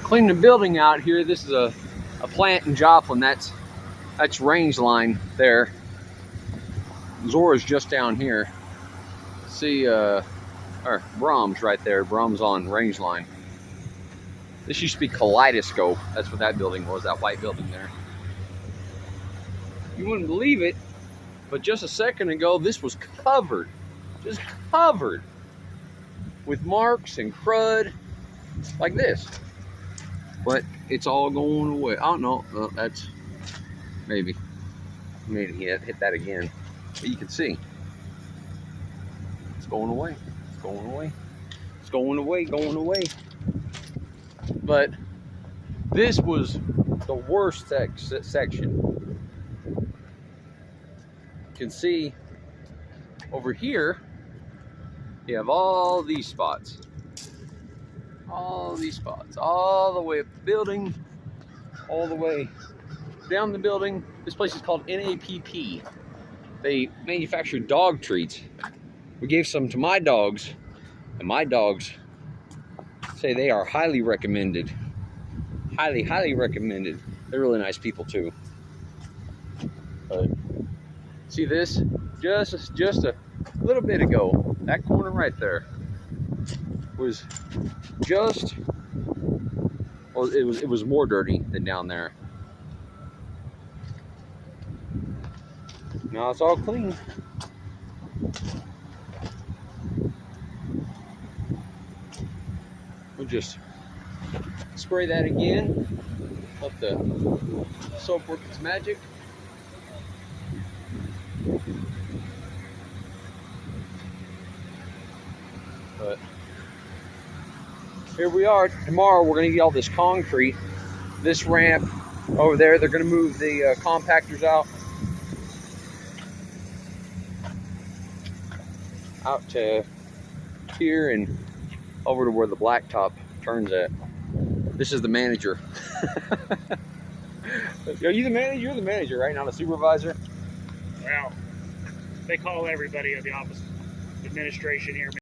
clean the building out here. This is a plant in Joplin. That's range line there. Zora's just down here. See, or Brahms right there. Brahms on range line. This used to be Kaleidoscope. That's what that building was, that white building there. You wouldn't believe it, but just a second ago, this was covered, just covered with marks and crud like this. But it's all going away. I don't know. Well, that's maybe hit that again. But you can see it's going away. It's going away. It's going away. Going away. But this was the worst section. You can see over here, you have all these spots. All these spots, all the way up the building, all the way down the building. This place is called NAPP. They manufacture dog treats. We gave some to my dogs, and my dogs say they are highly recommended. Highly, highly recommended. They're really nice people too. But see this? Just a little bit ago, that corner right there was just, well, it was more dirty than down there. Now it's all clean. We'll just spray that again. Let the soap work its magic. But here we are. Tomorrow we're going to get all this concrete, this ramp over there. They're going to move the compactors out to here and over to where the blacktop turns at. This is the manager. Are you the manager? You're the manager, right? Not a supervisor? Well, they call everybody at the office administration here